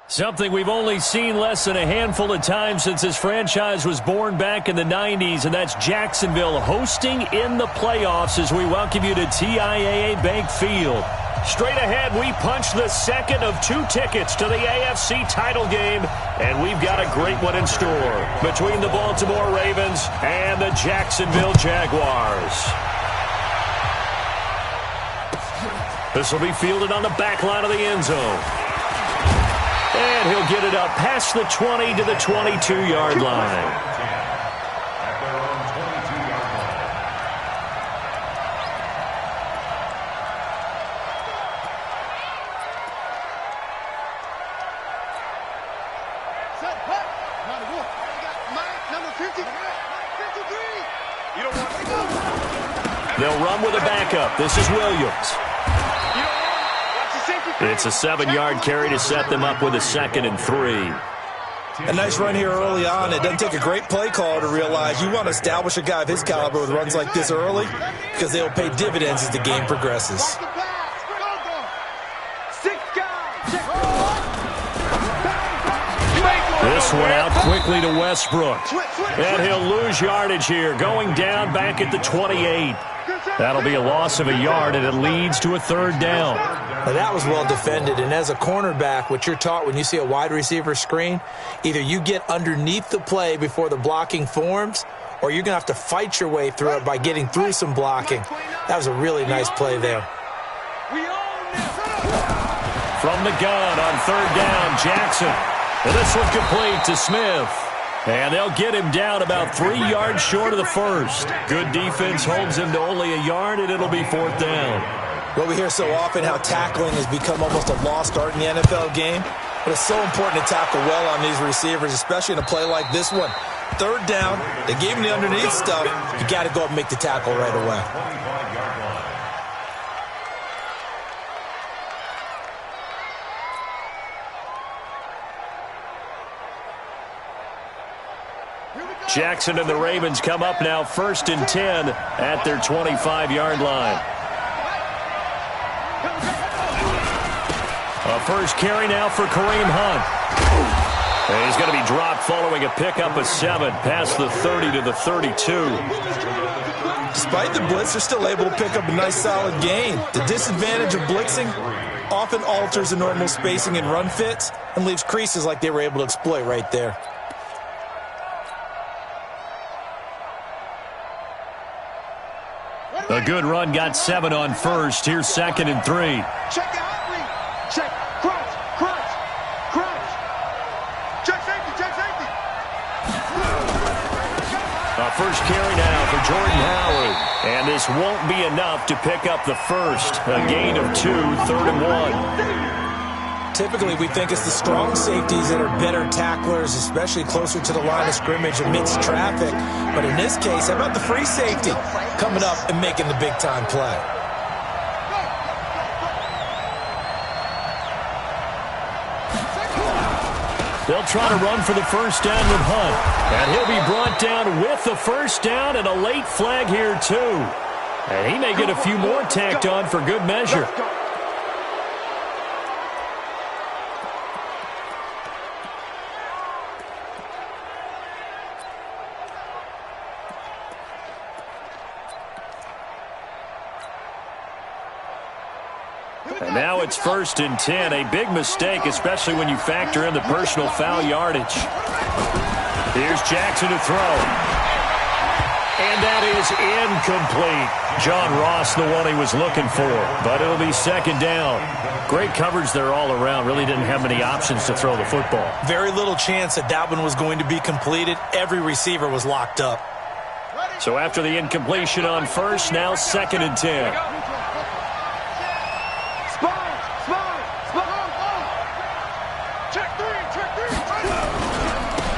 Something we've only seen less than a handful of times since this franchise was born back in the 90s, and that's Jacksonville hosting in the playoffs as we welcome you to TIAA Bank Field. Straight ahead, we punch the second of 2 tickets to the AFC title game, and we've got a great one in store between the Baltimore Ravens and the Jacksonville Jaguars. This will be fielded on the back line of the end zone. And he'll get it up past the 20 to the 22-yard line. They'll run with a backup. This is Williams. It's a 7-yard carry to set them up with a 2nd and 3. A nice run here early on. It doesn't take a great play caller to realize you want to establish a guy of his caliber with runs like this early because they'll pay dividends as the game progresses. This one out quickly to Westbrook. And he'll lose yardage here, going down back at the 28. That'll be a loss of a yard, and it leads to a 3rd down. Now that was well defended, and as a cornerback, what you're taught when you see a wide receiver screen, either you get underneath the play before the blocking forms, or you're going to have to fight your way through it by getting through some blocking. That was a really nice play there. From the gun on 3rd down, Jackson. And this one complete to Smith. And they'll get him down about 3 yards short of the 1st. Good defense holds him to only a yard, and it'll be 4th down. Well, we hear so often how tackling has become almost a lost art in the NFL game. But it's so important to tackle well on these receivers, especially in a play like this one. 3rd down, they gave him the underneath stuff. You got to go up and make the tackle right away. Jackson and the Ravens come up now 1st and 10 at their 25-yard line. A first carry now for Kareem Hunt. And he's going to be dropped following a pickup of 7 past the 30 to the 32. Despite the blitz, they're still able to pick up a nice solid gain. The disadvantage of blitzing often alters the normal spacing and run fits and leaves creases like they were able to exploit right there. A good run got 7 on 1st. Here's 2nd and 3. Check out read. Check. Crunch. Check safety. A first carry now for Jordan Howard. And this won't be enough to pick up the 1st. A gain of 2, 3rd and 1. Typically, we think it's the strong safeties that are better tacklers, especially closer to the line of scrimmage amidst traffic. But in this case, how about the free safety coming up and making the big-time play? They'll try to run for the 1st down with Hunt. And he'll be brought down with the 1st down and a late flag here, too. And he may get a few more tacked on for good measure. And now it's 1st and 10. A big mistake, especially when you factor in the personal foul yardage. Here's Jackson to throw. And that is incomplete. John Ross, the one he was looking for. But it'll be 2nd down. Great coverage there all around. Really didn't have many options to throw the football. Very little chance that one was going to be completed. Every receiver was locked up. So after the incompletion on 1st, now 2nd and 10.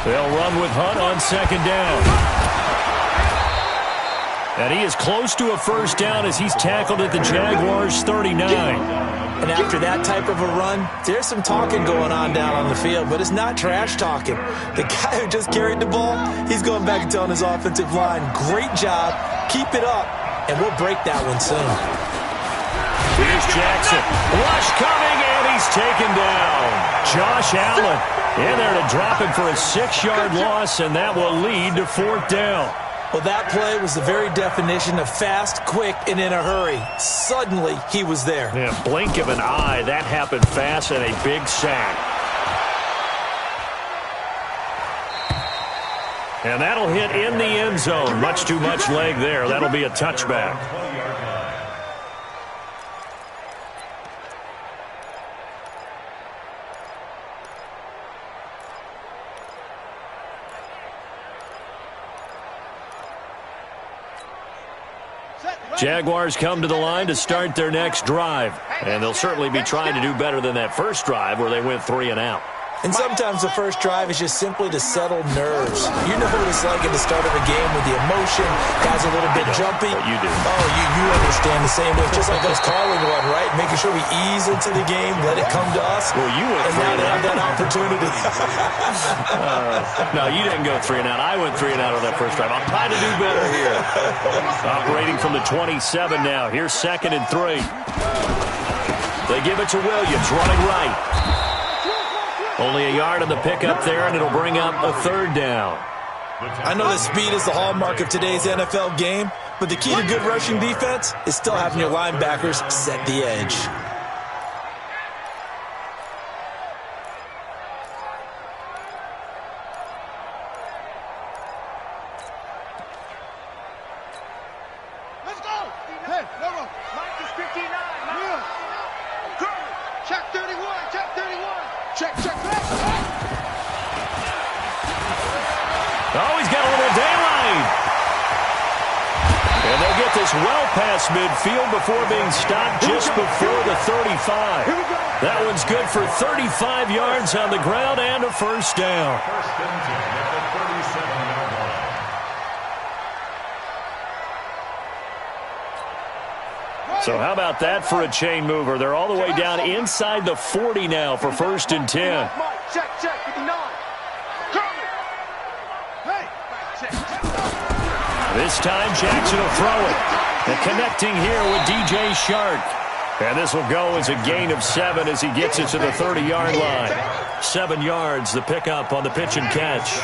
They'll run with Hunt on 2nd down. And he is close to a 1st down as he's tackled at the Jaguars' 39. And after that type of a run, there's some talking going on down on the field, but it's not trash talking. The guy who just carried the ball, he's going back and telling his offensive line, great job, keep it up, and we'll break that one soon. Here's Jackson. Rush coming, and he's taken down. Josh Allen in there to drop him for a 6-yard loss, and that will lead to 4th down. Well, that play was the very definition of fast, quick, and in a hurry. Suddenly, he was there. Yeah, blink of an eye. That happened fast and a big sack. And that'll hit in the end zone. Much too much leg there. That'll be a touchback. Jaguars come to the line to start their next drive. And they'll certainly be trying to do better than that first drive where they went 3 and out. And sometimes the first drive is just simply to settle nerves. You know what it's like at the start of a game with the emotion. Guys a little bit jumpy. But you do. Oh, you understand the same way. Just like us calling one, right? Making sure we ease into the game, let it come to us. Well, you went and now they have that opportunity. No, you didn't go 3 and out. I went 3 and out on that first drive. I'll try to do better here. Operating from the 27 now. Here's 2nd and 3. They give it to Williams, running right. Only a yard on the pickup there, and it'll bring up a 3rd down. I know that speed is the hallmark of today's NFL game, but the key to good rushing defense is still having your linebackers set the edge. Let's go! Hey, Lobo, Mike is 59. Mike. Check 31, check 31. Check, check, check. Oh, he's got a little daylight. And they'll get this well past midfield before being stopped just before the 35. That one's good for 35 yards on the ground and a 1st down. So how about that for a chain mover? They're all the way down inside the 40 now for 1st and 10. Check, check, 59. Hey, check, check. This time Jackson will throw it. And connecting here with DJ Shark. And this will go as a gain of 7 as he gets it to the 30-yard line. 7 yards, the pickup on the pitch and catch.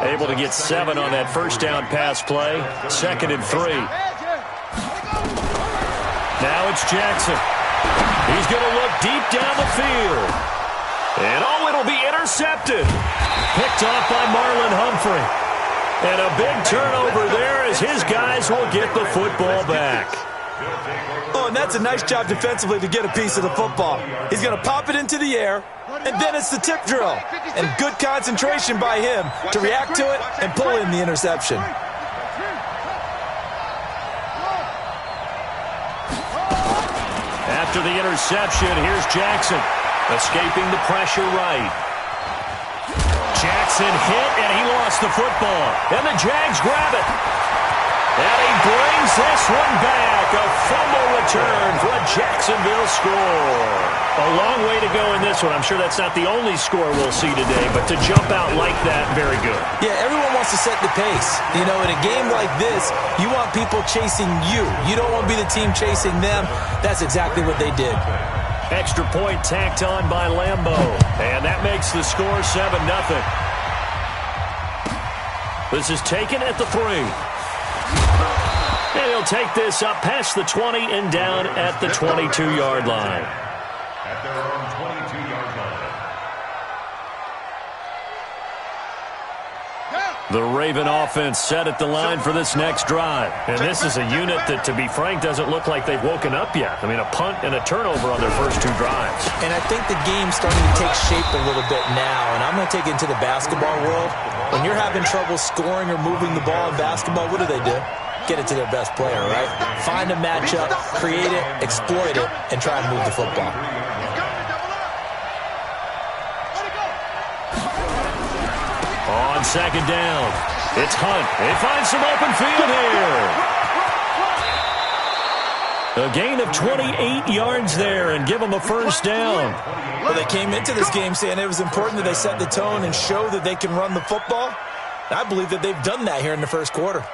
Able to get 7 on that 1st down pass play. 2nd and 3. Now it's Jackson. He's going to look deep down the field. And oh, it'll be intercepted. Picked off by Marlon Humphrey. And a big turnover there as his guys will get the football back. Oh, and that's a nice job defensively to get a piece of the football. He's going to pop it into the air, and then it's the tip drill. And good concentration by him to react to it and pull in the interception. After the interception, here's Jackson. Escaping the pressure right. Jackson hit, and he lost the football. And the Jags grab it. And he brings this one back. A fumble return for a Jacksonville score. A long way to go in this one. I'm sure that's not the only score we'll see today, but to jump out like that, very good. Yeah, everyone wants to set the pace. You know, in a game like this, you want people chasing you. You don't want to be the team chasing them. That's exactly what they did. Extra point tacked on by Lambo. And that makes the score 7-0. This is taken at the 3. And he'll take this up past the 20 and down at the 22-yard line. At their own 22-yard line. The Raven offense set at the line for this next drive. And this is a unit that, to be frank, doesn't look like they've woken up yet. I mean, a punt and a turnover on their first 2 drives. And I think the game's starting to take shape a little bit now. And I'm going to take it into the basketball world. When you're having trouble scoring or moving the ball in basketball, what do? Get it to their best player, right? Find a matchup, create it, exploit it, and try and move the football. On 2nd down, it's Hunt. They find some open field here. A gain of 28 yards there and give them a 1st down. Well, they came into this game saying it was important that they set the tone and show that they can run the football. I believe that they've done that here in the 1st quarter.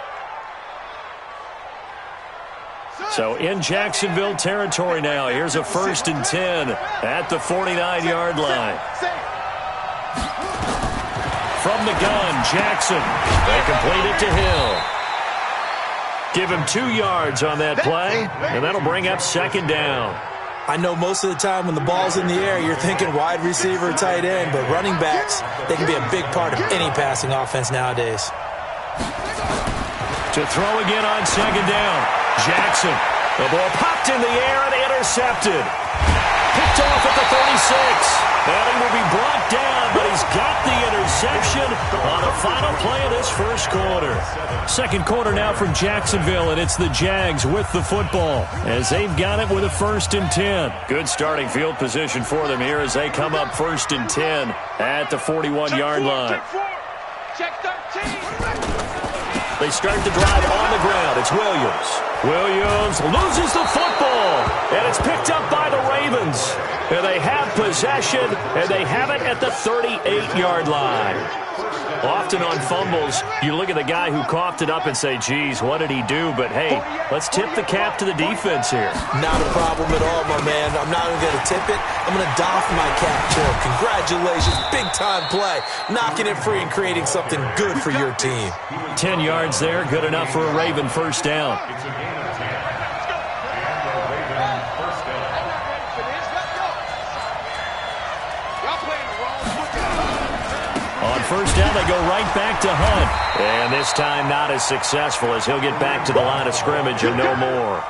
So in Jacksonville territory now. Here's a 1st and 10 at the 49-yard line. From the gun, Jackson. They complete it to Hill. Give him 2 yards on that play, and that'll bring up 2nd down. I know most of the time when the ball's in the air, you're thinking wide receiver, tight end, but running backs, they can be a big part of any passing offense nowadays. To throw again on 2nd down. Jackson. The ball popped in the air and intercepted. Picked off at the 36. And he will be brought down, but he's got the interception on the final play of this first quarter. Second quarter now from Jacksonville, and it's the Jags with the football as they've got it with a 1st and 10. Good starting field position for them here as they come up 1st and 10 at the 41-yard line. Check 13. They start the drive on the ground. It's Williams. Williams loses the football, and it's picked up by the Ravens. And they have possession, and they have it at the 38-yard line. Often on fumbles, you look at the guy who coughed it up and say, geez, what did he do? But, hey, let's tip the cap to the defense here. Not a problem at all, my man. I'm not even going to tip it. I'm going to doff my cap to him. Congratulations. Big-time play. Knocking it free and creating something good for your team. 10 yards there. Good enough for a Raven 1st down. It's a gain of 10. And the Ravens first down. On 1st down, they go right back to Hunt. And this time not as successful as he'll get back to the line of scrimmage and no more.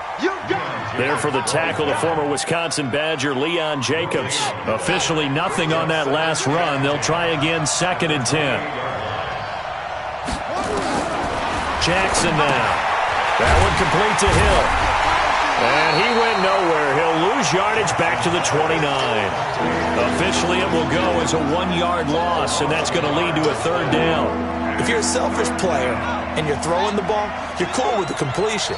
There for the tackle, the former Wisconsin Badger, Leon Jacobs. Officially nothing on that last run. They'll try again 2nd and 10. Jackson now. That one complete to Hill. And he went nowhere. He'll lose yardage back to the 29. Officially, it will go as a 1-yard loss, and that's going to lead to a 3rd down. If you're a selfish player and you're throwing the ball, you're cool with the completion.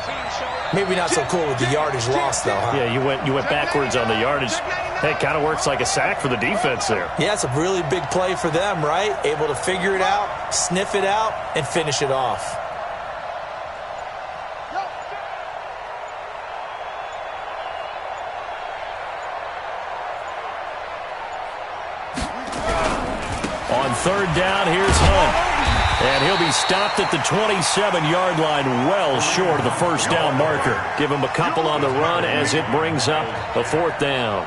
Maybe not so cool with the yardage loss, though, huh? Yeah, you went backwards on the yardage. Hey, it kind of works like a sack for the defense there. Yeah, it's a really big play for them, right? Able to figure it out, sniff it out, and finish it off. On 3rd down, here's Hunt. And he'll be stopped at the 27-yard line, well short of the 1st down marker. Give him a couple on the run as it brings up the 4th down.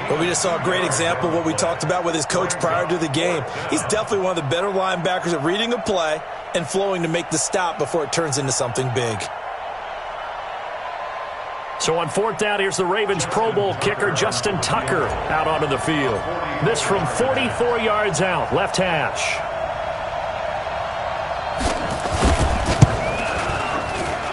But we just saw a great example of what we talked about with his coach prior to the game. He's definitely one of the better linebackers at reading a play and flowing to make the stop before it turns into something big. So on 4th down, here's the Ravens Pro Bowl kicker Justin Tucker out onto the field. This from 44 yards out, left hash.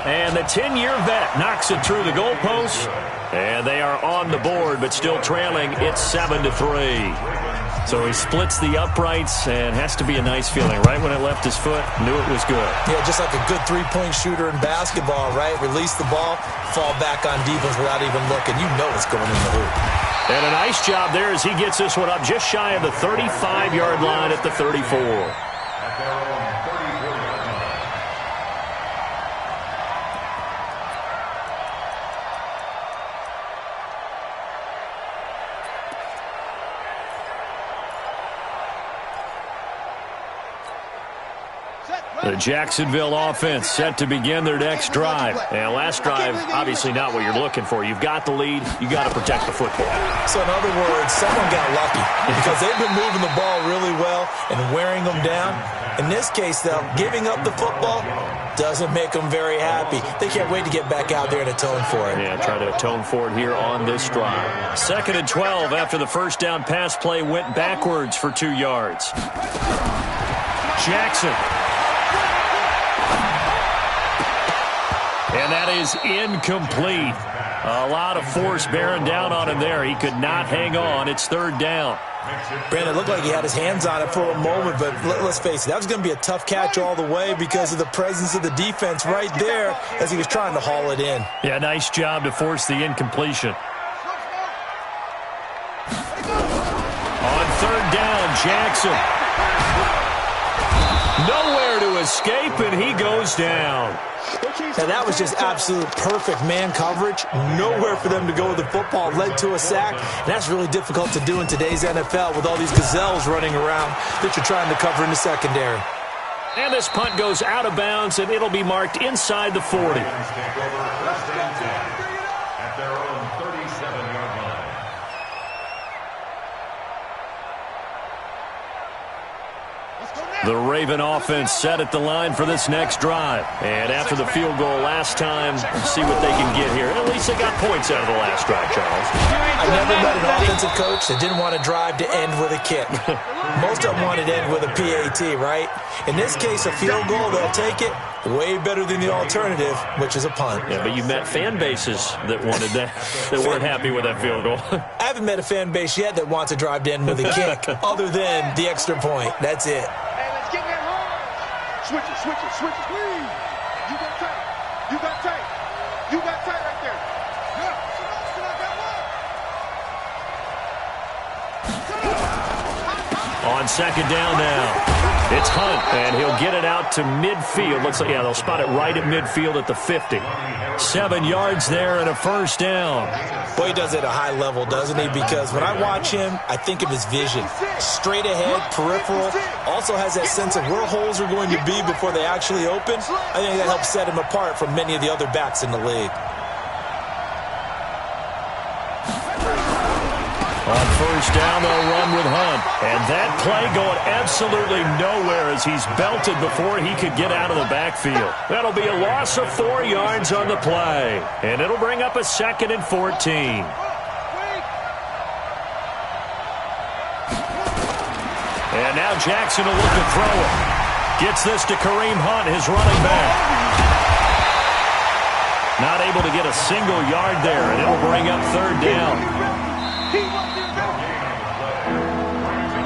And the 10-year vet knocks it through the goalpost. And they are on the board, but still trailing. It's 7-3. So he splits the uprights, and has to be a nice feeling. Right when it left his foot, knew it was good. Yeah, just like a good three-point shooter in basketball, right? Release the ball, fall back on defense without even looking. You know it's going in the hoop. And a nice job there as he gets this one up just shy of the 35-yard line at the 34. At their own 34-yard line. The Jacksonville offense set to begin their next drive. And last drive, obviously not what you're looking for. You've got the lead. You got to protect the football. So in other words, someone got lucky because they've been moving the ball really well and wearing them down. In this case, though, giving up the football doesn't make them very happy. They can't wait to get back out there and atone for it. Yeah, try to atone for it here on this drive. 2nd and 12 after the first down pass play went backwards for 2 yards. Jackson. And that is incomplete. A lot of force bearing down on him there. He could not hang on. It's 3rd down. Brandon, it looked like he had his hands on it for a moment, but let's face it, that was going to be a tough catch all the way because of the presence of the defense right there as he was trying to haul it in. Yeah, nice job to force the incompletion. On 3rd down, Jackson. Nowhere to escape, and he goes down. Now, that was just absolute perfect man coverage. Nowhere for them to go with the football. Led to a sack. And that's really difficult to do in today's NFL with all these gazelles running around that you're trying to cover in the secondary. And this punt goes out of bounds, and it'll be marked inside the 40. At their own 37-yard line. The Raven offense set at the line for this next drive. And after the field goal last time, see what they can get here. At least they got points out of the last drive, Charles. I've never met an offensive coach that didn't want to drive to end with a kick. Most of them wanted to end with a PAT, right? In this case, a field goal, they'll take it. Way better than the alternative, which is a punt. Yeah, but you met fan bases that wanted that, that weren't happy with that field goal. I haven't met a fan base yet that wants to drive to end with a kick, other than the extra point. That's it. Switch it, switch it, switch it. Please. You got tight. You got tight. You got tight right there. Yeah. On second down now. It's Hunt, and he'll get it out to midfield. Looks like, yeah, they'll spot it right at midfield at the 50. 7 yards there and a first down. Boy, he does it at a high level, doesn't he? Because when I watch him, I think of his vision. Straight ahead, peripheral. Also has that sense of where holes are going to be before they actually open. I think that helps set him apart from many of the other backs in the league. On first down, they'll run with Hunt. And that play going absolutely nowhere as he's belted before he could get out of the backfield. That'll be a loss of 4 yards on the play. And it'll bring up a 2nd and 14. And now Jackson will look to throw it. Gets this to Kareem Hunt, his running back. Not able to get a single yard there, and it'll bring up 3rd down.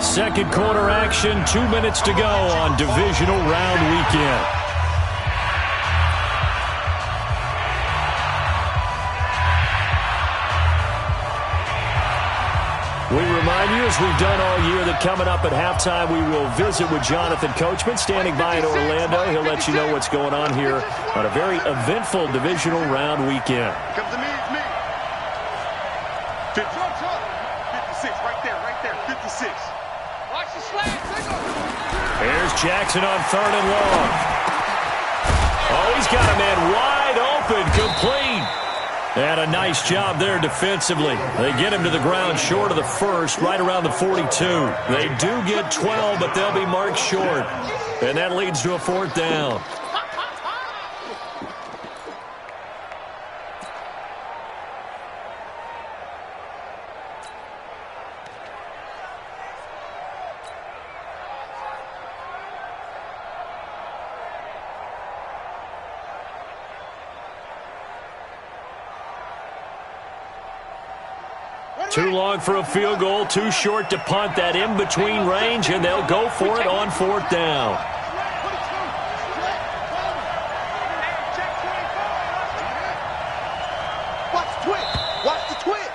Second quarter action, 2 minutes to go on divisional round weekend. We remind you, as we've done all year, that coming up at halftime, we will visit with Jonathan Coachman, standing by in Orlando. He'll let you know what's going on here on a very eventful divisional round weekend. Come to me, it's me. 56, right there, 56. Watch the slant. Here's Jackson on 3rd and long. Oh, he's got a man wide open, complete. And a nice job there defensively. They get him to the ground short of the first, right around the 42. They do get 12, but they'll be marked short. And that leads to a 4th down. Too long for a field goal, too short to punt. That in-between range, and they'll go for it on 4th down. Watch the twist.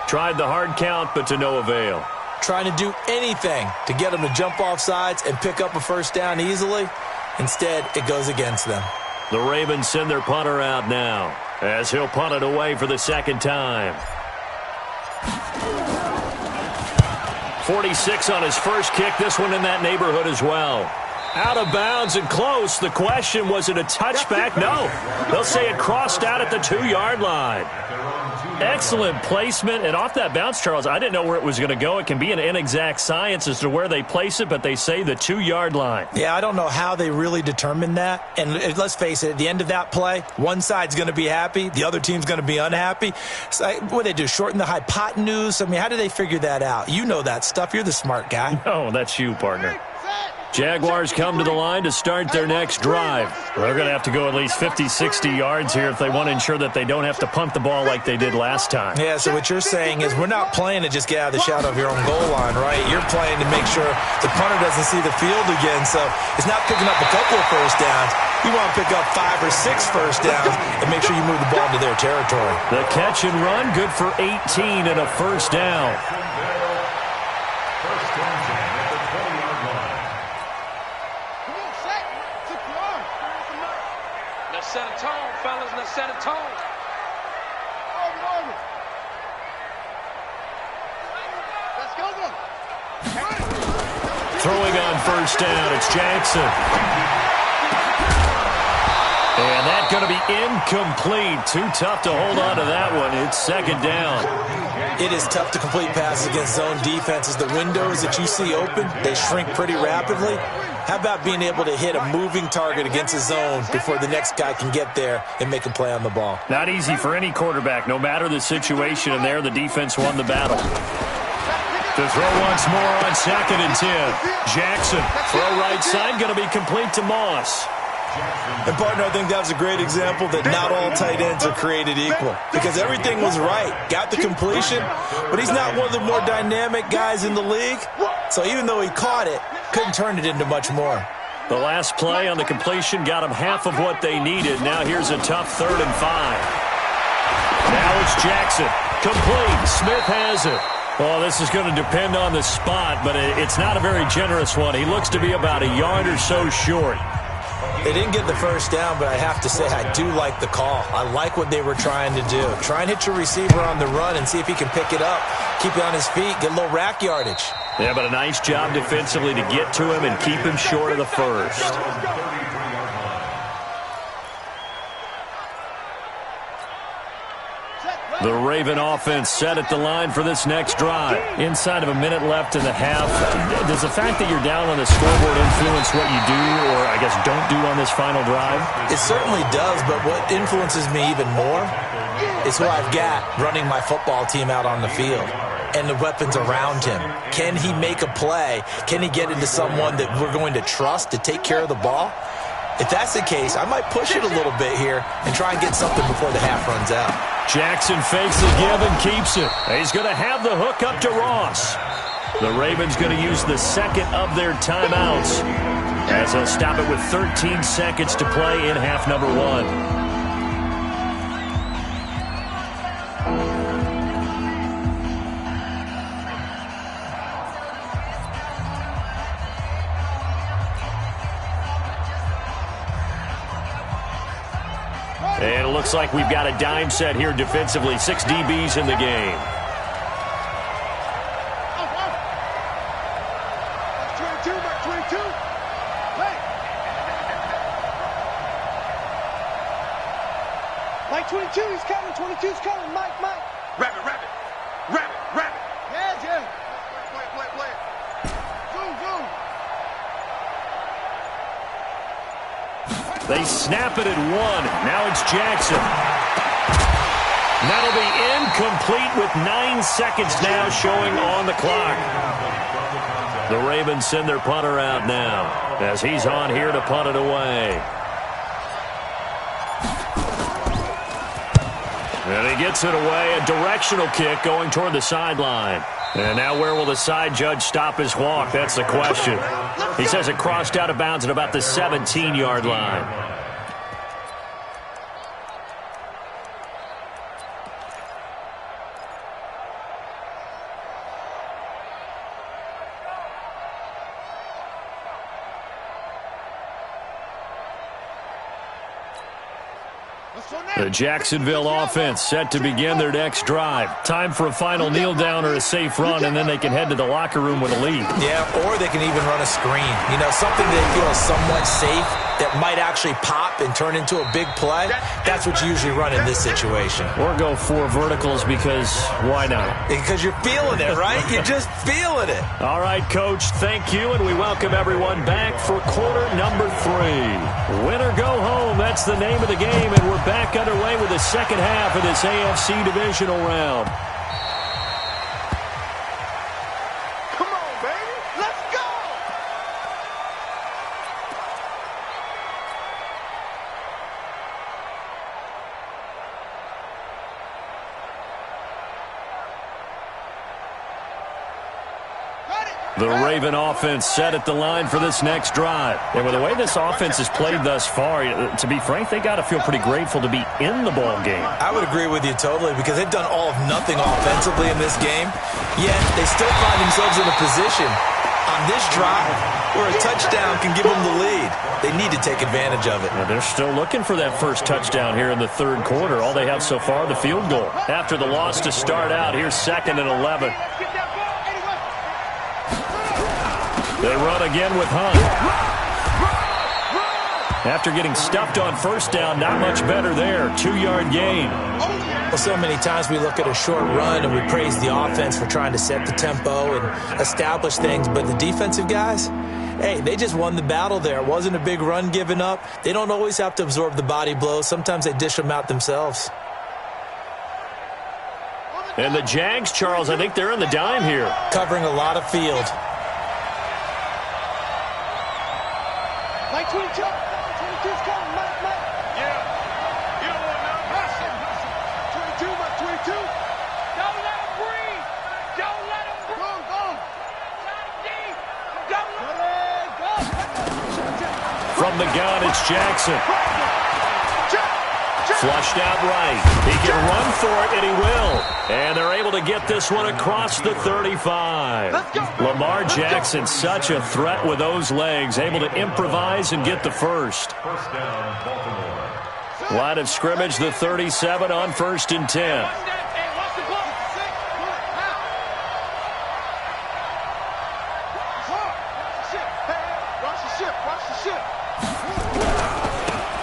Tried the hard count, but to no avail. Trying to do anything to get them to jump off sides and pick up a 1st down easily. Instead, it goes against them. The Ravens send their punter out now, as he'll punt it away for the 2nd time. 46 on his first kick. This one in that neighborhood as well. Out of bounds and close. The question, was it a touchback? No. They'll say it crossed out at the 2-yard line. Excellent placement. And off that bounce, Charles, I didn't know where it was going to go. It can be an inexact science as to where they place it, but they say the 2-yard line. Yeah, I don't know how they really determined that. And let's face it, at the end of that play, one side's going to be happy, the other team's going to be unhappy. So, what do they do, shorten the hypotenuse? I mean, how do they figure that out? You know that stuff. You're the smart guy. Oh, that's you, partner. Jaguars come to the line to start their next drive. They're going to have to go at least 50, 60 yards here if they want to ensure that they don't have to punt the ball like they did last time. Yeah, so what you're saying is we're not playing to just get out of the shadow of your own goal line, right? You're playing to make sure the punter doesn't see the field again. So it's not picking up a couple of 1st downs. You want to pick up 5 or 6 1st downs and make sure you move the ball into their territory. The catch and run, good for 18 and a 1st down. Let's set a tone, fellas. Let's set a tone. Let's go, go. Throwing on first down, it's Jackson. And that's going to be incomplete. Too tough to hold on to that one. It's second down. It is tough to complete passes against zone defenses. The windows that you see open, they shrink pretty rapidly. How about being able to hit a moving target against a zone before the next guy can get there and make a play on the ball? Not easy for any quarterback, no matter the situation. And there, the defense won the battle. To throw once more on 2nd and 10. Jackson, throw right side, going to be complete to Moss. And, partner, I think that was a great example that not all tight ends are created equal, because everything was right. Got the completion, but he's not one of the more dynamic guys in the league. So even though he caught it, couldn't turn it into much more. The last play on the completion got him half of what they needed. Now here's a tough 3rd and 5. Now it's Jackson. Complete. Smith has it. Well, this is going to depend on the spot, but it's not a very generous one. He looks to be about a yard or so short. They didn't get the first down, but I have to say I do like the call. I like what they were trying to do. Try and hit your receiver on the run and see if he can pick it up, keep it on his feet, get a little rack yardage. Yeah, but a nice job defensively to get to him and keep him short of the first. The Raven offense set at the line for this next drive. Inside of a minute left in the half. Does the fact that you're down on the scoreboard influence what you do, or I guess don't do on this final drive? It certainly does, but what influences me even more is who I've got running my football team out on the field and the weapons around him. Can he make a play? Can he get into someone that we're going to trust to take care of the ball? If that's the case, I might push it a little bit here and try and get something before the half runs out. Jackson fakes the give and keeps it. He's going to have the hook up to Ross. The Ravens going to use the second of their timeouts as they'll stop it with 13 seconds to play in half number 1. And it looks like we've got a dime set here defensively. 6 DBs in the game. That's 22, Mark 22. Hey. Mike 22, he's coming. 22's coming. Mike. Rabbit. Yeah. Play. Zoom. They snap it at 1. Now it's Jackson. That'll be incomplete with 9 seconds now showing on the clock. The Ravens send their punter out now as he's on here to punt it away. And he gets it away. A directional kick going toward the sideline. And now where will the side judge stop his walk? That's the question. He says it crossed out of bounds at about the 17-yard line. The Jacksonville offense set to begin their next drive. Time for a final kneel down or a safe run, and then they can head to the locker room with a lead. Yeah, or they can even run a screen. You know, something they feel is somewhat safe that might actually pop and turn into a big play. That's what you usually run in this situation. Or go 4 verticals because why not? Because you're feeling it, right? You're just feeling it. All right, Coach, thank you, and we welcome everyone back for quarter number 3. Win or go home, that's the name of the game, and we're back underway with the second half of this AFC divisional round. Come on, baby. Let's go. The Raven offense set at the line for this next drive. And with the way this offense has played thus far, to be frank, they got to feel pretty grateful to be in the ball game. I would agree with you totally because they've done all of nothing offensively in this game, yet they still find themselves in a position on this drive or a touchdown can give them the lead. They need to take advantage of it. Well, they're still looking for that first touchdown here in the third quarter. All they have so far, the field goal. After the loss to start out, here's 2nd and 11. They run again with Hunt. After getting stuffed on first down, not much better there. 2-yard gain. Well, so many times we look at a short run and we praise the offense for trying to set the tempo and establish things, but the defensive guys, hey, they just won the battle there. It wasn't a big run given up. They don't always have to absorb the body blows. Sometimes they dish them out themselves. And the Jags, Charles, I think they're in the dime here. Covering a lot of field. Mike 22. 22's coming. Mike. Yeah. You don't want none. 22, Mike 22. Don't let him breathe. Don't let him breathe. Go. Don't let him. Go. From the gun, it's Jackson. Flushed out right. He can run for it, and he will. And they're able to get this one across the 35. Lamar Jackson, such a threat with those legs, able to improvise and get the first. First down, Baltimore. Line of scrimmage, the 37 on 1st and 10.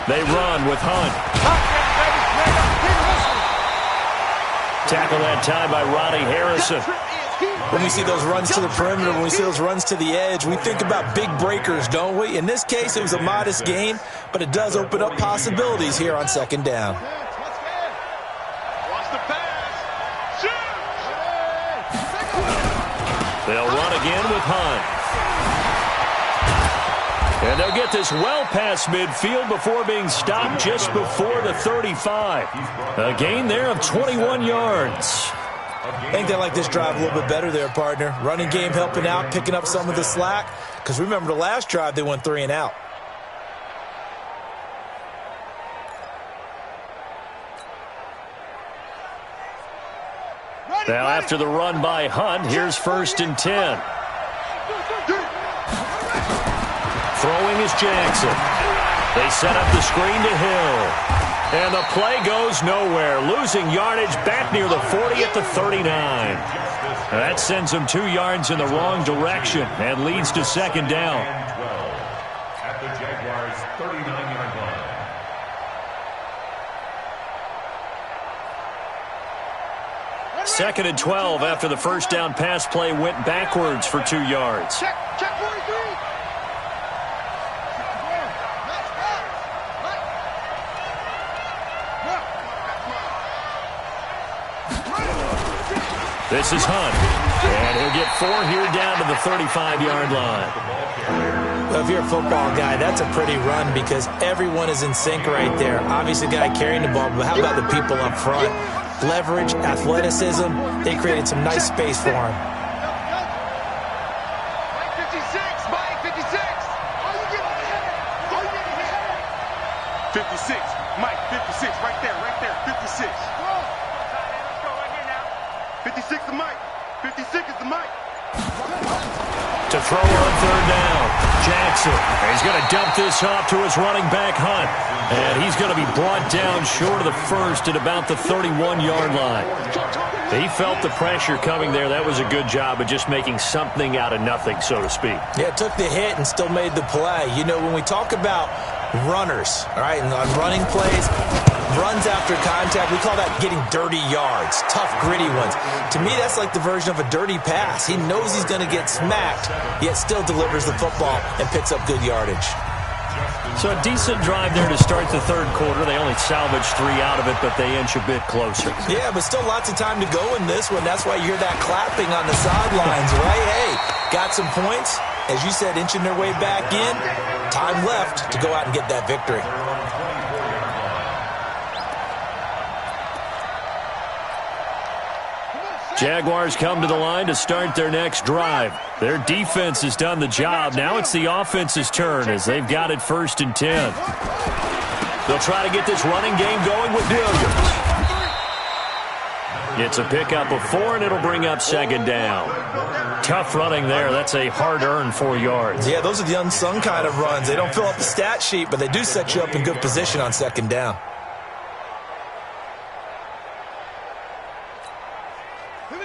They run with Hunt. Tackle that time by Ronnie Harrison. When we see those runs to the perimeter, when we see those runs to the edge, we think about big breakers, don't we? In this case, it was a modest gain, but it does open up possibilities here on 2nd down. Watch the pass. Shoot. They'll run again with Hunt. And they'll get this well past midfield before being stopped just before the 35. A gain there of 21 yards. I think they like this drive a little bit better there, partner. Running game helping out, picking up some of the slack. Because remember the last drive, they went 3 and out. Now after the run by Hunt, here's 1st and 10. Throwing is Jackson. They set up the screen to Hill. And the play goes nowhere. Losing yardage back near the 40 at the 39. That sends them 2 yards in the wrong direction and leads to 2nd down. At the Jaguars' 39-yard line. 2nd and 12 after the first down pass play went backwards for 2 yards. Check 43. This is Hunt, and he'll get 4 here down to the 35-yard line. Well, if you're a football guy, that's a pretty run because everyone is in sync right there. Obviously, the guy carrying the ball, but how about the people up front? Leverage, athleticism, they created some nice space for him. Mike 56. Mike 56. 56. Mike 56. Right there. 56. 56 is Mike. 56 is the Mike. To throw on 3rd down, Jackson. He's going to dump this off to his running back, Hunt. And he's going to be brought down short of the first at about the 31-yard line. He felt the pressure coming there. That was a good job of just making something out of nothing, so to speak. Yeah, took the hit and still made the play. You know, when we talk about runners, all right, and on running plays, runs after contact, we call that getting dirty yards, tough, gritty ones. To me, that's like the version of a dirty pass. He knows he's going to get smacked, yet still delivers the football and picks up good yardage. So a decent drive there to start the third quarter. They only salvaged 3 out of it, but they inch a bit closer. Yeah, but still lots of time to go in this one. That's why you hear that clapping on the sidelines, right? Hey, got some points. As you said, inching their way back in. Time left to go out and get that victory. Jaguars come to the line to start their next drive. Their defense has done the job. Now it's the offense's turn as they've got it 1st and 10. They'll try to get this running game going with Williams. It's a pickup of 4, and it'll bring up 2nd down. Tough running there. That's a hard-earned 4 yards. Yeah, those are the unsung kind of runs. They don't fill up the stat sheet, but they do set you up in good position on second down.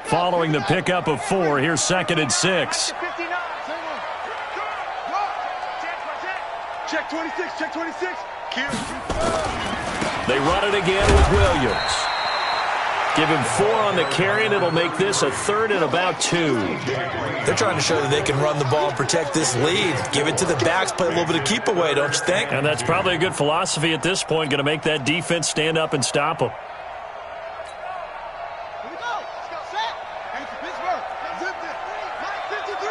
Following the pickup of 4, here's 2nd and 6. Check 26, check 26. They run it again with Williams. Give him 4 on the carry, and it'll make this a 3rd and about 2. They're trying to show that they can run the ball and protect this lead. Give it to the backs, play a little bit of keep away, don't you think? And that's probably a good philosophy at this point, going to make that defense stand up and stop them. Here we go. Let's go. Set. Hey, it's Pittsburgh. Zip it. Mike 53.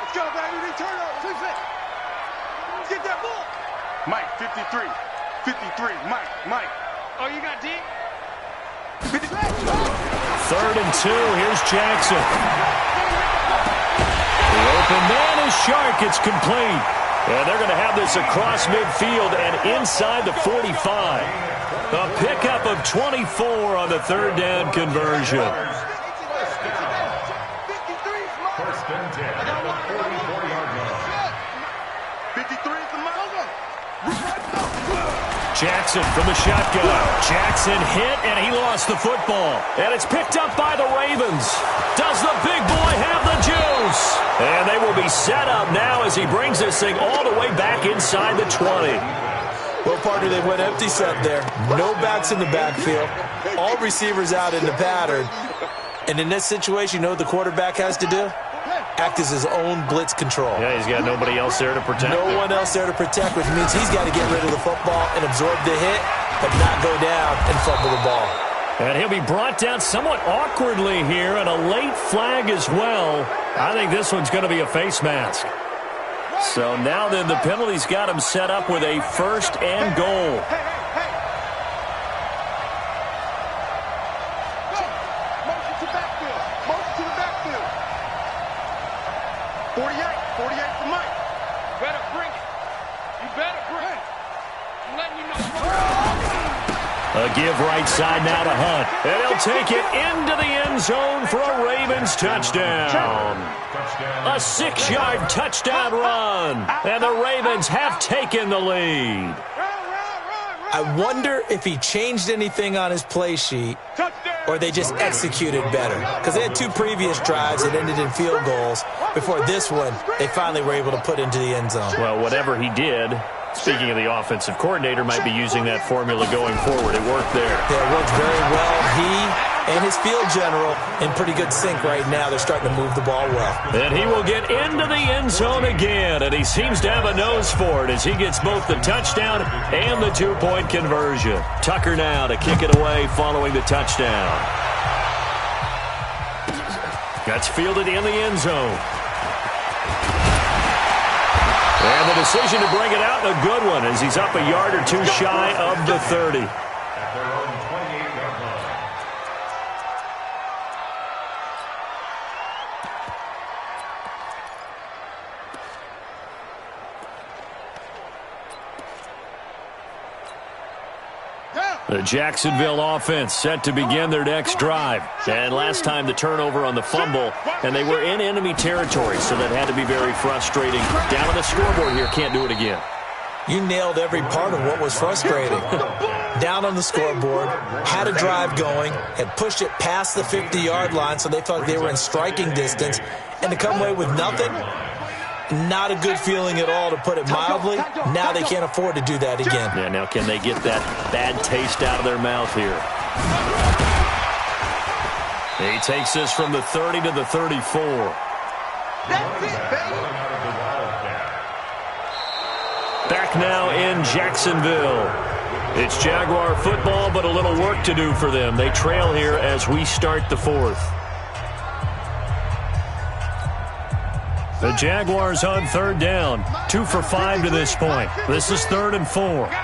Let's go, baby. They turn over. Let's get that ball. Mike, 53. 53. Mike. Oh, you got D? 3rd and 2. Here's Jackson. The open man is Shark. It's complete. And they're going to have this across midfield and inside the 45. A pickup of 24 on the 3rd down conversion. 53 is the Mogo. Jackson from the shotgun. Jackson hit, and he lost the football. And it's picked up by the Ravens. Does the big boy have the juice? And they will be set up now as he brings this thing all the way back inside the 20. Well, partner, they went empty set there. No backs in the backfield. All receivers out in the pattern. And in this situation, you know what the quarterback has to do? Act as his own blitz control. Yeah, he's got nobody else there to protect No him. one else there to protect, which means he's got to get rid of the football and absorb the hit, but not go down and fumble the ball. And he'll be brought down somewhat awkwardly here, and a late flag as well. I think this one's going to be a face mask. So now then the penalty's got him set up with a 1st and goal. Motion to backfield. Motion to the backfield. 48 for Mike. Better bring it. You better bring it. I'm letting you know. A give right side now to Hunt. And he'll take it into the end zone for a Ravens touchdown. A 6-yard touchdown run. And the Ravens have taken the lead. I wonder if he changed anything on his play sheet or they just executed better. Because they had 2 previous drives that ended in field goals. Before this one, they finally were able to put into the end zone. Well, whatever he did, speaking of the offensive coordinator, might be using that formula going forward. It worked there. Yeah, it worked very well. He and his field general in pretty good sync right now. They're starting to move the ball well. And he will get into the end zone again, and he seems to have a nose for it as he gets both the touchdown and the 2-point conversion. Tucker now to kick it away following the touchdown. That's fielded in the end zone. And the decision to bring it out, a good one, as he's up a yard or 2 shy of the 30. At their own 28-yard line. The Jacksonville offense set to begin their next drive. And last time the turnover on the fumble, and they were in enemy territory, so that had to be very frustrating. Down on the scoreboard here, can't do it again. You nailed every part of what was frustrating. Down on the scoreboard, had a drive going, had pushed it past the 50-yard line, so they thought they were in striking distance, and to come away with nothing, not a good feeling at all, to put it mildly. Now they can't afford to do that again. Yeah, now can they get that bad taste out of their mouth here? He takes this from the 30 to the 34. That's it, baby. Back now in Jacksonville. It's Jaguar football, but a little work to do for them. They trail here as we start the 4th. The Jaguars on 3rd down. 2 for 5 to this point. This is 3rd and 4. Now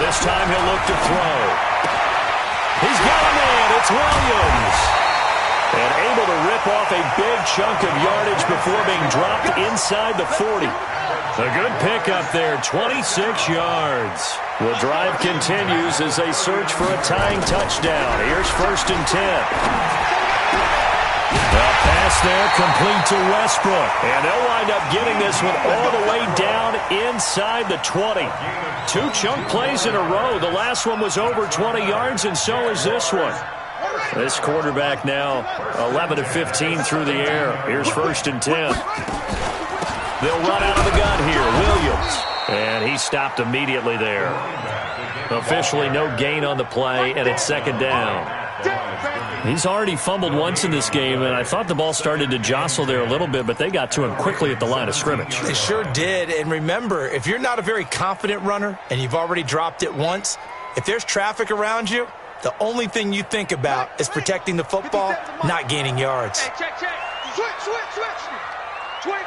this time he'll look to throw. He's got a man. It's Williams. And able to rip off a big chunk of yardage before being dropped inside the 40. A good pickup there, 26 yards. The drive continues as they search for a tying touchdown. Here's 1st and 10. The pass there complete to Westbrook. And they'll wind up getting this one all the way down inside the 20. 2 chunk plays in a row. The last one was over 20 yards, and so is this one. This quarterback now 11 of 15 through the air. Here's 1st and 10. They'll run out of the gun here. Williams. And he stopped immediately there. Officially no gain on the play, and it's 2nd down. He's already fumbled once in this game, and I thought the ball started to jostle there a little bit, but they got to him quickly at the line of scrimmage. They sure did. And remember, if you're not a very confident runner and you've already dropped it once, if there's traffic around you, the only thing you think about is protecting the football, not gaining yards. Hey, check. Switch. 25,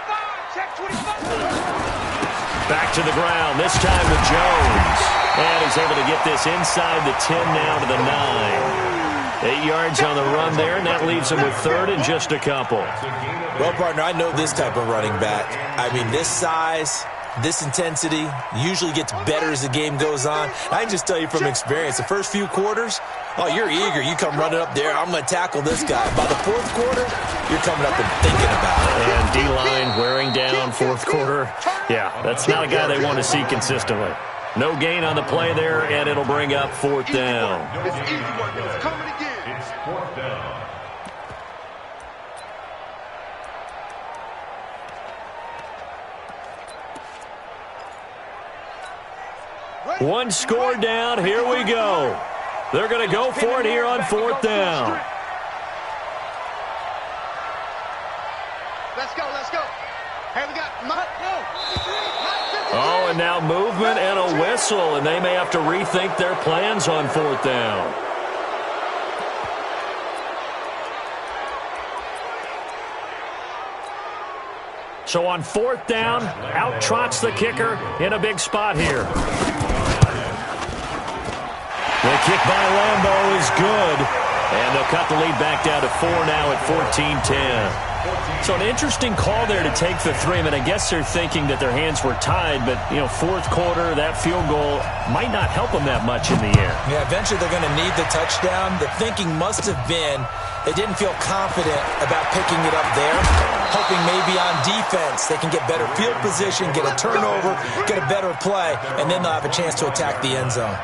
check 25. Back to the ground, this time with Jones. And he's able to get this inside the 10 now to the 9. 8 yards on the run there, and that leaves him with 3rd and just a couple. Well, partner, I know this type of running back. I mean, this size, this intensity usually gets better as the game goes on. I can just tell you from experience, the first few quarters, oh, you're eager. You come running up there, I'm going to tackle this guy. By the 4th quarter, you're coming up and thinking about it. And D-line wearing down 4th quarter. Yeah, that's not a guy they want to see consistently. No gain on the play there, and it'll bring up 4th down. It's easy work. It's coming again. It's 4th down. One score down. Here we go. They're going to go for it here on 4th down. Let's go. Hey, we got Oh, and now movement and a whistle, and they may have to rethink their plans on 4th down. So on 4th down, out trots the kicker in a big spot here. The kick by Lambeau is good, and they'll cut the lead back down to 4 now at 14-10. So an interesting call there to take the 3. I mean, I guess they're thinking that their hands were tied, but, 4th quarter, that field goal might not help them that much in the end. Yeah, eventually they're going to need the touchdown. The thinking must have been they didn't feel confident about picking it up there, hoping maybe on defense they can get better field position, get a turnover, get a better play, and then they'll have a chance to attack the end zone.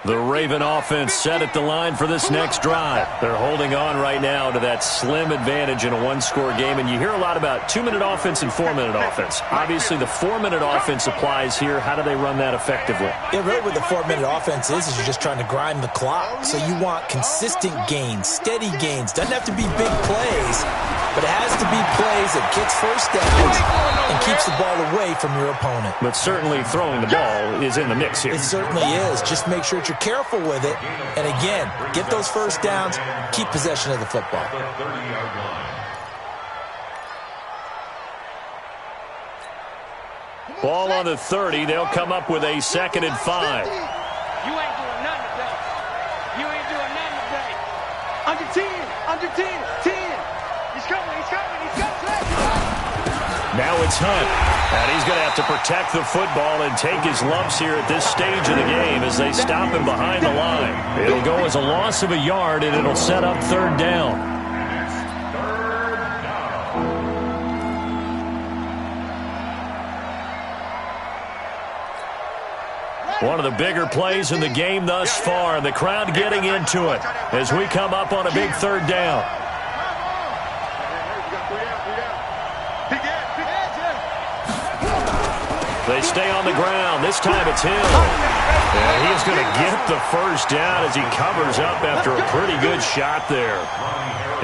The Raven offense set at the line for this next drive. They're holding on right now to that slim advantage in a one-score game, and you hear a lot about 2-minute offense and 4-minute offense. Obviously, the 4-minute offense applies here. How do they run that effectively? Yeah, really what the 4-minute offense is you're just trying to grind the clock. So you want consistent gains, steady gains. Doesn't have to be big plays, but it has to be plays that gets first downs and keeps the ball away from your opponent. But certainly throwing the ball is in the mix here. It certainly is. Just make sure that you're careful with it. And again, get those first downs, keep possession of the football. Ball on the 30. They'll come up with a 2nd and 5. You ain't doing nothing today. You ain't doing nothing today. Under 10. He's coming. Now it's Hunt, and he's going to have to protect the football and take his lumps here at this stage of the game as they stop him behind the line. It'll go as a loss of a yard, and it'll set up 3rd down. One of the bigger plays in the game thus far, and the crowd getting into it as we come up on a big 3rd down. They stay on the ground. This time it's Hill. And he's going to get the first down as he covers up after a pretty good shot there.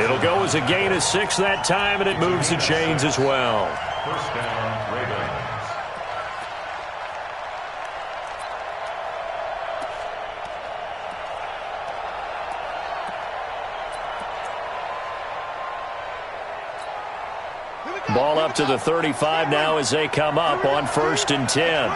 It'll go as a gain of 6 that time, and it moves the chains as well. First down, Ravens. Ball up to the 35 now as they come up on 1st and 10.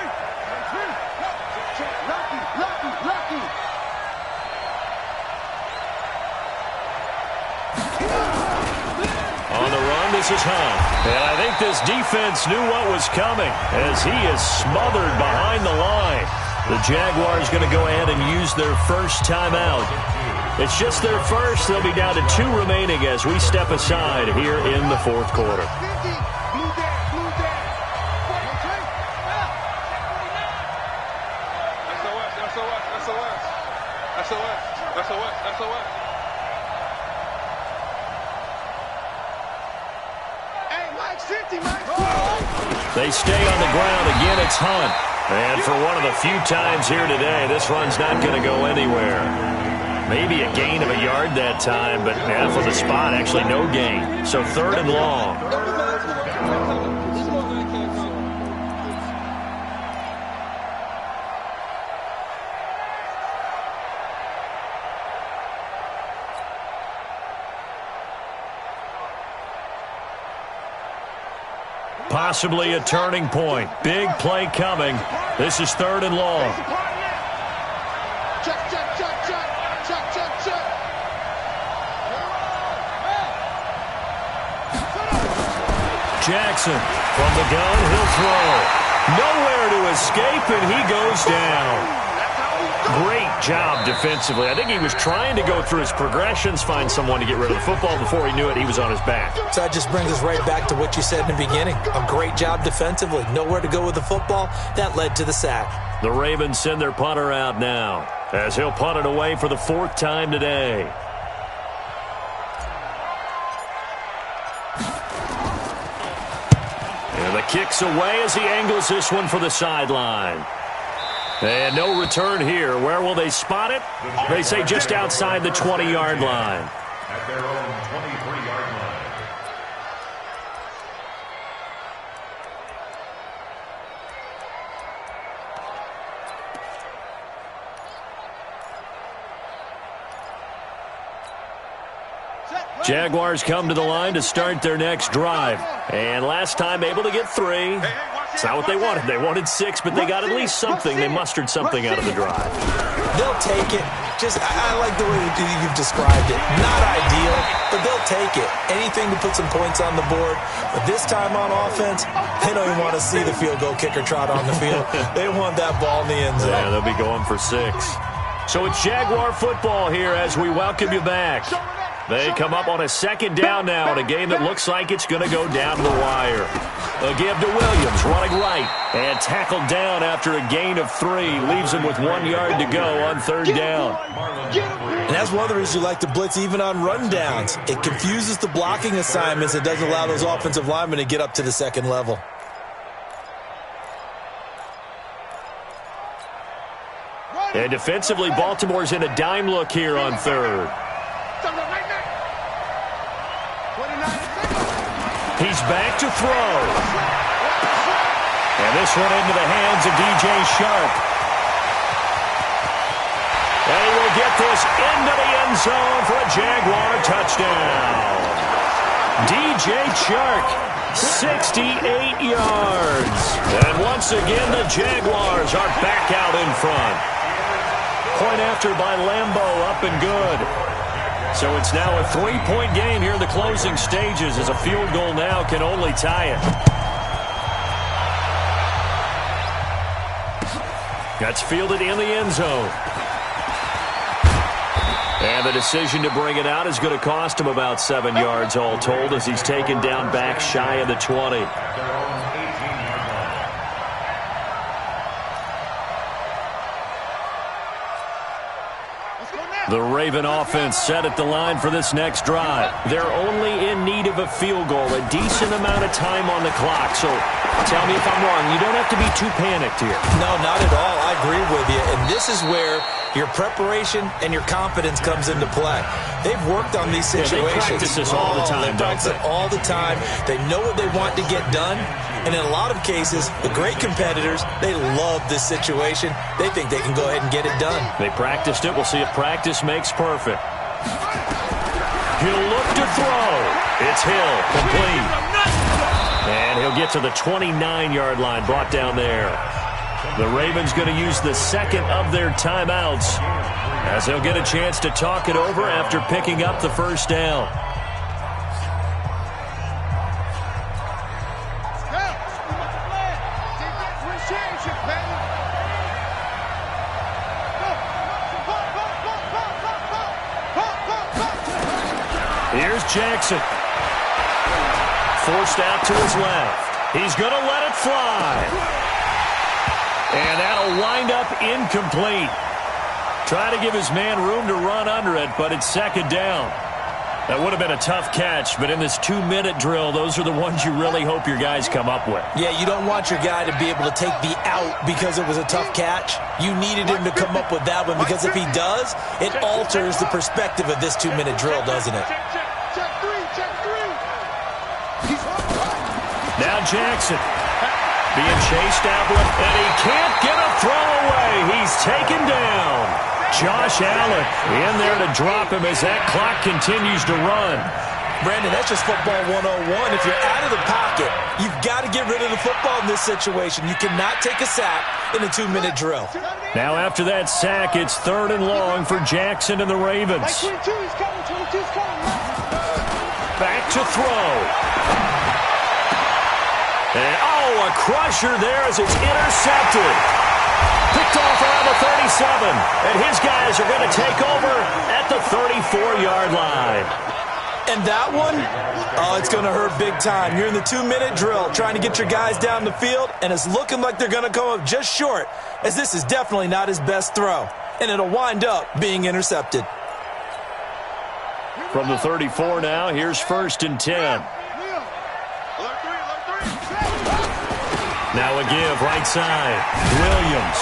This is Hunt. And I think this defense knew what was coming as he is smothered behind the line. The Jaguars going to go ahead and use their first timeout. It's just their first. They'll be down to 2 remaining as we step aside here in the fourth quarter. They stay on the ground. Again, it's Hunt. And for one of the few times here today, this run's not going to go anywhere. Maybe a gain of a yard that time, but half of the spot, actually no gain. So 3rd and long. Possibly a turning point. Big play coming. This is 3rd and long. Check, check, check, check. Check, check, check. Jackson from the gun. He'll throw. Nowhere to escape, and he goes down. Great job defensively. I think he was trying to go through his progressions, find someone to get rid of the football. Before he knew it, he was on his back. So that just brings us right back to what you said in the beginning. A great job defensively. Nowhere to go with the football. That led to the sack. The Ravens send their punter out now as he'll punt it away for the 4th time today. And the kick's away as he angles this one for the sideline. And no return here. Where will they spot it? They say just outside the 20-yard line. At their own 23-yard line. Jaguars come to the line to start their next drive. And last time able to get 3. It's not what they wanted. They wanted 6, but they got at least something. They mustered something out of the drive. They'll take it. I like the way you've described it. Not ideal, but they'll take it. Anything to put some points on the board. But this time on offense, they don't even want to see the field goal kicker trot on the field. They want that ball in the end zone. Yeah, they'll be going for 6. So it's Jaguar football here as we welcome you back. They come up on a 2nd down now in a game that looks like it's going to go down to the wire. A give to Williams, running right, and tackled down after a gain of 3. Leaves him with 1 yard to go on 3rd down. And that's one of the reasons you like to blitz even on rundowns. It confuses the blocking assignments. It doesn't allow those offensive linemen to get up to the 2nd level. And defensively, Baltimore's in a dime look here on 3rd. He's back to throw. And this one into the hands of D.J. Shark. And he will get this into the end zone for a Jaguar touchdown. D.J. Shark, 68 yards. And once again, the Jaguars are back out in front. Point after by Lambo, up and good. So it's now a 3-point game here in the closing stages as a field goal now can only tie it. That's fielded in the end zone. And the decision to bring it out is going to cost him about 7 yards all told as he's taken down back shy of the 20. The Raven offense set at the line for this next drive. They're only in need of a field goal, a decent amount of time on the clock. So tell me if I'm wrong. You don't have to be too panicked here. No, not at all. I agree with you. And this is where your preparation and your confidence comes into play. They've worked on these situations. Yeah, they practice this all the time, They practice it all the time. They know what they want to get done. And in a lot of cases, the great competitors, they love this situation. They think they can go ahead and get it done. They practiced it. We'll see if practice makes perfect. He'll look to throw. It's Hill, complete. And he'll get to the 29-yard line, brought down there. The Ravens going to use the 2nd of their timeouts as they'll get a chance to talk it over after picking up the 1st down. Here's Jackson. Forced out to his left. He's going to let it fly. And that'll wind up incomplete. Try to give his man room to run under it, but it's second down. That would have been a tough catch, but in this 2-minute drill, those are the ones you really hope your guys come up with. Yeah, you don't want your guy to be able to take the out because it was a tough catch. You needed him to come up with that one because if he does, it alters the perspective of this 2-minute drill, doesn't it? Check three. Now Jackson being chased out, and he can't get a throw away. He's taken down. Josh Allen in there to drop him as that clock continues to run. Brandon, that's just football 101. If you're out of the pocket, you've got to get rid of the football in this situation. You cannot take a sack in a 2-minute drill. Now after that sack, it's 3rd and long for Jackson and the Ravens. 22's coming. Back to throw. And, a crusher there as it's intercepted. Picked off around the 37. And his guys are going to take over at the 34-yard line. And that one, it's going to hurt big time. You're in the 2-minute drill trying to get your guys down the field, and it's looking like they're going to come up just short, as this is definitely not his best throw. And it'll wind up being intercepted. From the 34 now, here's 1st and 10. Now a give, right side. Williams.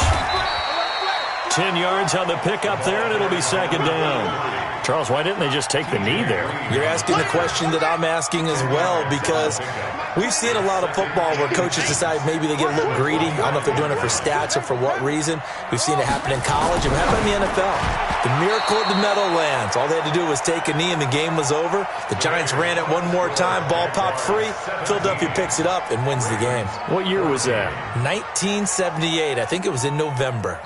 10 yards on the pickup there, and it'll be 2nd down. Charles, why didn't they just take the knee there? You're asking the question that I'm asking as well, because we've seen a lot of football where coaches decide maybe they get a little greedy. I don't know if they're doing it for stats or for what reason. We've seen it happen in college and it happened in the NFL. The miracle of the Meadowlands. All they had to do was take a knee and the game was over. The Giants ran it one more time. Ball popped free. Philadelphia picks it up and wins the game. What year was that? 1978. I think it was in November.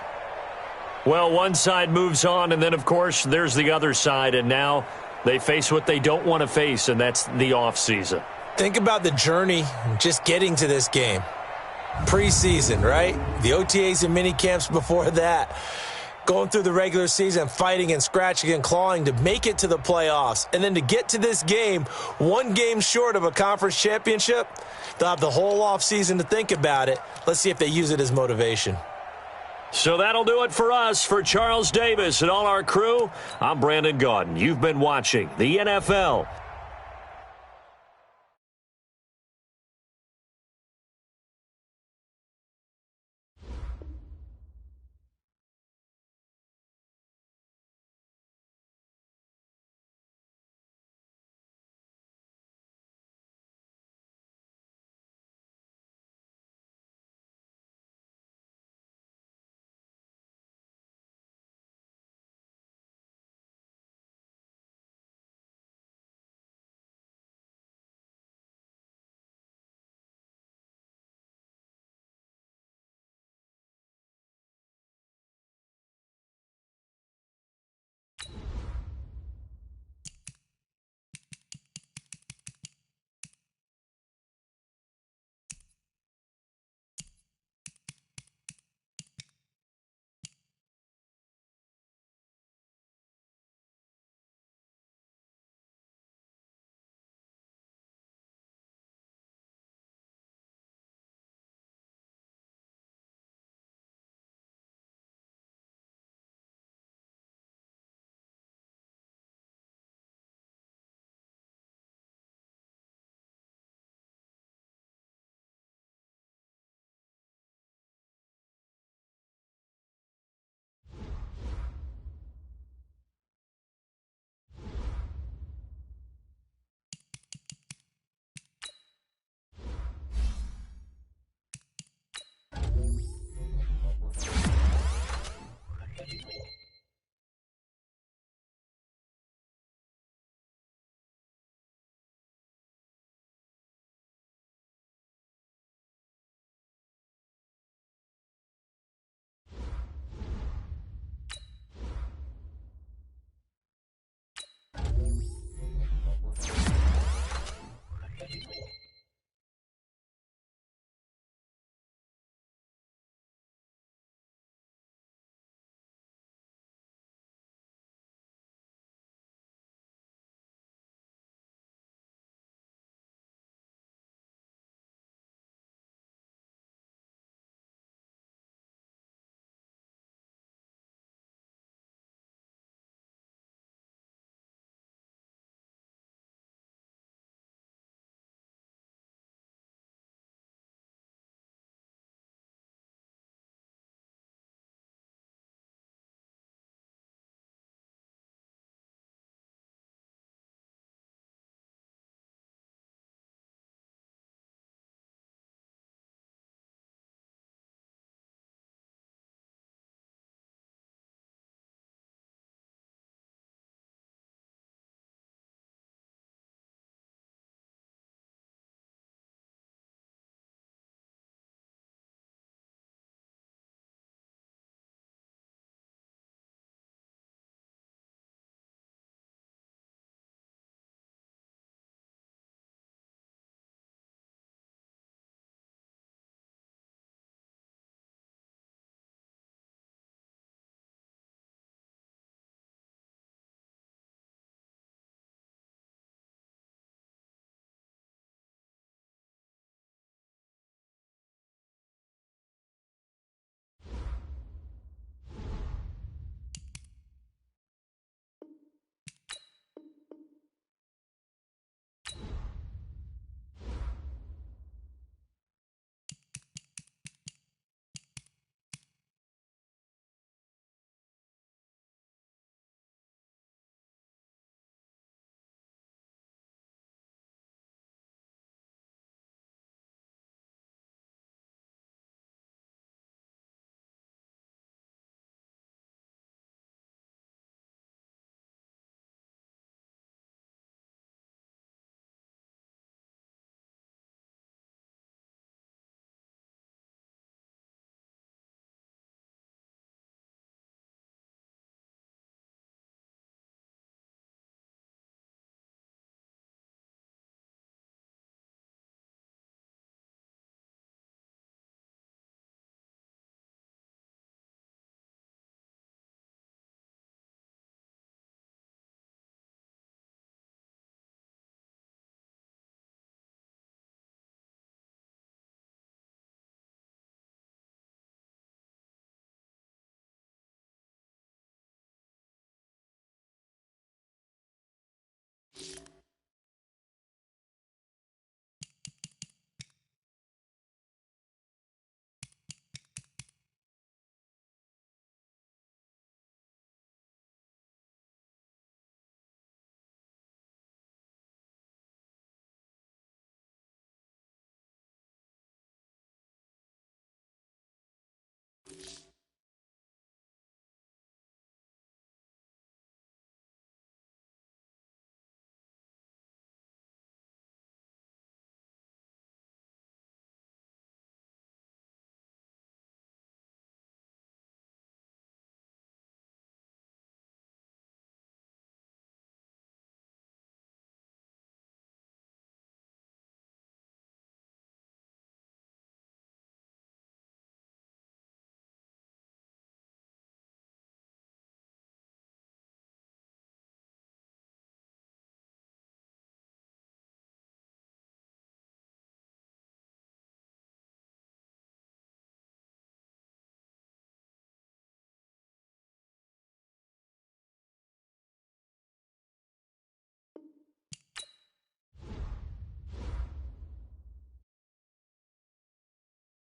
Well, one side moves on, and then, of course, there's the other side, and now they face what they don't want to face, and that's the offseason. Think about the journey just getting to this game. Preseason, right? The OTAs and mini camps before that. Going through the regular season, fighting and scratching and clawing to make it to the playoffs. And then to get to this game, one game short of a conference championship, they'll have the whole offseason to think about it. Let's see if they use it as motivation. So that'll do it for us. For Charles Davis and all our crew, I'm Brandon Gaudin. You've been watching the NFL